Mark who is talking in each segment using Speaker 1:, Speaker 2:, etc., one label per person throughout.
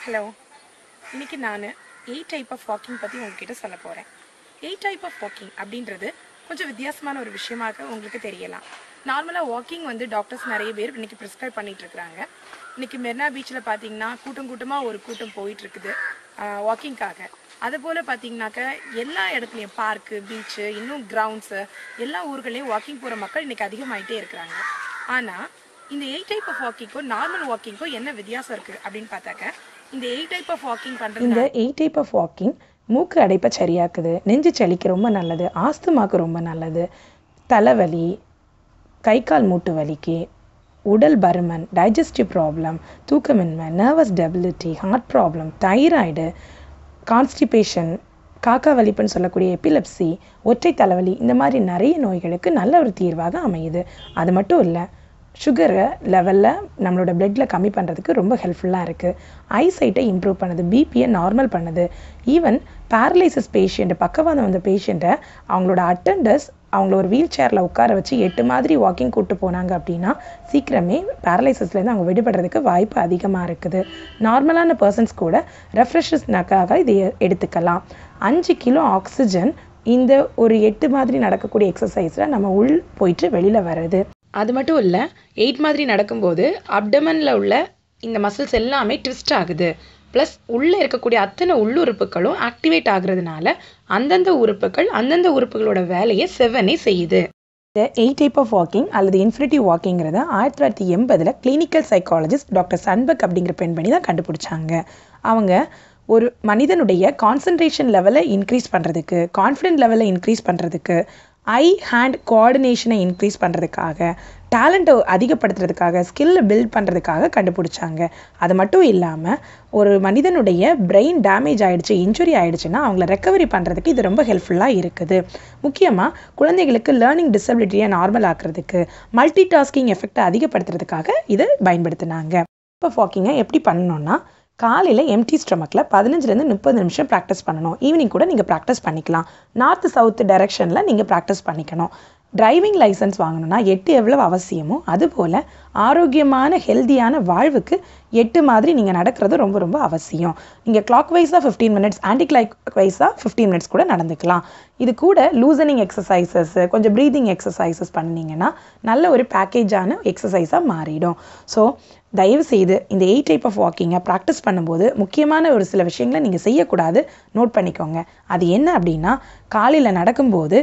Speaker 1: Hello, இன்றைக்கி நான் 8 type of walking பற்றி உங்ககிட்ட சொல்ல போகிறேன். 8 டைப் ஆஃப் வாக்கிங் அப்படின்றது கொஞ்சம் வித்தியாசமான ஒரு விஷயமாக உங்களுக்கு தெரியலாம். நார்மலாக வாக்கிங் டாக்டர்ஸ் நிறைய பேர் இன்றைக்கி ப்ரிஸ்கிரைப் பண்ணிகிட்ருக்குறாங்க. இன்றைக்கி மெரினா பீச்சில் பார்த்தீங்கன்னா கூட்டமாக ஒரு கூட்டம் போயிட்டுருக்குது வாக்கிங்காக. அதுபோல் பார்த்தீங்கன்னாக்க எல்லா இடத்துலையும் பார்க்கு, பீச்சு, இன்னும் கிரவுண்ட்ஸு, எல்லா ஊர்களையும் வாக்கிங் போகிற மக்கள் இன்றைக்கி அதிகமாகிட்டே இருக்கிறாங்க. ஆனால் இந்த 8 டைப் ஆஃப் வாக்கிங்க்கும் நார்மல் வாக்கிங்க்கும் என்ன வித்தியாசம் இருக்குது அப்படின்னு பார்த்தாக்க, இந்த 8 டைப் ஆஃப் வாக்கிங் பண்ணுறது
Speaker 2: இந்த 8 டைப் ஆஃப் வாக்கிங் மூக்கு அடைப்பை சரியாக்குது, நெஞ்சு சளிக்கு ரொம்ப நல்லது, ஆஸ்துமாக்கு ரொம்ப நல்லது, தலைவலி, கை கால் மூட்டு வலிக்கு, உடல் பருமன், டைஜஸ்டிவ் ப்ராப்ளம், தூக்கமின்மை, nervous debility, heart problem, thyroid, constipation, காக்கா வலிப்புன்னு சொல்லக்கூடிய எபிலெப்சி, ஒற்றை தலைவலி, இந்த மாதிரி நிறைய நோய்களுக்கு நல்ல ஒரு தீர்வாக அமையுது. அது மட்டும் இல்லை, சுகரை லெவலில் நம்மளோட பிளட்டில் கம்மி பண்ணுறதுக்கு ரொம்ப ஹெல்ப்ஃபுல்லாக இருக்குது. ஐசைட்டை இம்ப்ரூவ் பண்ணுது, பிபியை நார்மல் பண்ணுது. ஈவன் பேரலைசிஸ் பேஷண்ட்டு, பக்கவாதம் வந்த பேஷண்ட்டை அவங்களோட அட்டெண்டர்ஸ் அவங்கள ஒரு வீல் சேரில் உட்கார வச்சு 8 மாதிரி வாக்கிங் கூப்பிட்டு போனாங்க அப்படின்னா சீக்கிரமே பேரலைசிஸ்லேருந்து அவங்க விடுபடுறதுக்கு வாய்ப்பு அதிகமாக இருக்குது. நார்மலான பர்சன்ஸ் கூட ரெஃப்ரெஷஸ்னாக்காக இதை எடுத்துக்கலாம். 5 கிலோ ஆக்சிஜன் இந்த ஒரு 8 மாதிரி நடக்கக்கூடிய எக்ஸசைஸில் நம்ம உள் போயிட்டு வெளியில் வருது. அது மட்டும் இல்லை, 8 மாதிரி நடக்கும்போது அப்டமனில் உள்ள இந்த மசில்ஸ் எல்லாமே ட்விஸ்ட் ஆகுது. ப்ளஸ் உள்ளே இருக்கக்கூடிய அத்தனை உள்ளுறுப்புகளும் ஆக்டிவேட் ஆகுறதுனால அந்தந்த உறுப்புகளோட வேலையை செவ்வனே செய்யுது. இந்த 8 டைப் ஆஃப் வாக்கிங் அல்லது இன்ஃபினிட்டி வாக்கிங்கிறத 1980 கிளினிக்கல் சைக்காலஜிஸ்ட் டாக்டர் சன்பக் அப்படிங்கிற பெண்மணி தான் கண்டுபிடிச்சாங்க. அவங்க ஒரு மனிதனுடைய கான்சன்ட்ரேஷன் லெவலை இன்க்ரீஸ் பண்ணுறதுக்கு, கான்ஃபிடென்ட் லெவலை இன்க்ரீஸ் பண்ணுறதுக்கு, ஐ ஹேண்ட் கோஆர்டினேஷனை இன்க்ரீஸ் பண்ணுறதுக்காக, டேலண்ட்டை அதிகப்படுத்துறதுக்காக, ஸ்கில்லை பில்ட் பண்ணுறதுக்காக கண்டுபிடிச்சாங்க. அது மட்டும் இல்லாமல் ஒரு மனிதனுடைய பிரெயின் டேமேஜ் ஆகிடுச்சு, இன்ஜுரி ஆகிடுச்சுன்னா அவங்கள ரெக்கவரி பண்ணுறதுக்கு இது ரொம்ப ஹெல்ப்ஃபுல்லாக இருக்குது. முக்கியமாக குழந்தைகளுக்கு லேர்னிங் டிசபிலிட்டியை நார்மல் ஆக்குறதுக்கு, மல்டி டாஸ்கிங் எஃபெக்டை அதிகப்படுத்துறதுக்காக இதை பயன்படுத்தினாங்க. இப்போ வாக்கிங்கை எப்படி பண்ணணும்னா, காலையில் எம்டி ஸ்டொமக்கில் 15-30 நிமிஷம் ப்ராக்டிஸ் பண்ணணும். ஈவினிங் கூட நீங்கள் ப்ராக்டிஸ் பண்ணிக்கலாம். நார்த்து சவுத்து டைரெக்ஷனில் நீங்கள் ப்ராக்டிஸ் பண்ணிக்கணும். டிரைவிங் லைசன்ஸ் வாங்கணும்னா 8 எவ்வளவு அவசியமோ அதுபோல் ஆரோக்கியமான ஹெல்தியான வாழ்வுக்கு 8 மாதிரி நீங்கள் நடக்கிறது ரொம்ப ரொம்ப அவசியம். நீங்கள் கிளாக் வைஸாக 15 மினிட்ஸ், ஆன்டி கிளாக் வைஸாக 15 மினிட்ஸ் கூட நடந்துக்கலாம். இது கூட லூசனிங் எக்ஸசைசஸ், கொஞ்சம் ப்ரீதிங் எக்ஸசைசஸ் பண்ணிங்கன்னா நல்ல ஒரு பேக்கேஜான எக்ஸசைஸாக மாறிடும். ஸோ தயவுசெய்து இந்த 8 டைப் ஆஃப் வாக்கிங்கை ப்ராக்டிஸ் பண்ணும்போது முக்கியமான ஒரு சில விஷயங்களை நீங்கள் செய்யக்கூடாது, நோட் பண்ணிக்கோங்க. அது என்ன அப்படின்னா, காலையில் நடக்கும்போது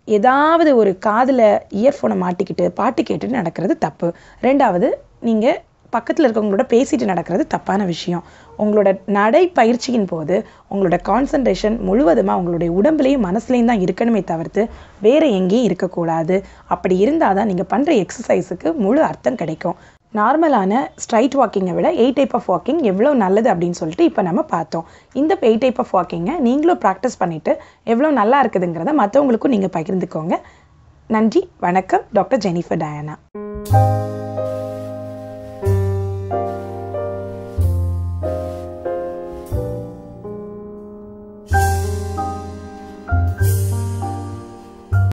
Speaker 2: ஏதாவது ஒரு காதில் இயர்ஃபோனை மாட்டிக்கிட்டு பாட்டு கேட்டுட்டு நடக்கிறது தப்பு. 2வது, நீங்கள் பக்கத்தில் இருக்கவங்களோட பேசிட்டு நடக்கிறது தப்பான விஷயம். உங்களோட நடைப்பயிற்சியின் போது உங்களோட கான்சன்ட்ரேஷன் முழுவதுமாக உங்களுடைய உடம்புலையும் மனசுலையும் தான் இருக்கணுமே தவிர்த்து வேறு எங்கேயும் இருக்கக்கூடாது. அப்படி இருந்தால் தான் நீங்கள் பண்ணுற எக்ஸசைஸுக்கு முழு அர்த்தம் கிடைக்கும். நார்மலான ஸ்ட்ரைட் வாக்கிங்கை விட 8 டைப் ஆஃப் வாக்கிங் எவ்வளோ நல்லது அப்படின்னு சொல்லிட்டு இப்போ நம்ம பார்த்தோம். இந்த 8 டைப் ஆஃப் வாக்கிங்கை நீங்களும் ப்ராக்டிஸ் பண்ணிவிட்டு எவ்வளோ நல்லா இருக்குதுங்கிறத மற்றவங்களுக்கும் நீங்கள் பகிர்ந்துக்கோங்க. நன்றி, வணக்கம். Doctor Jennifer Diana.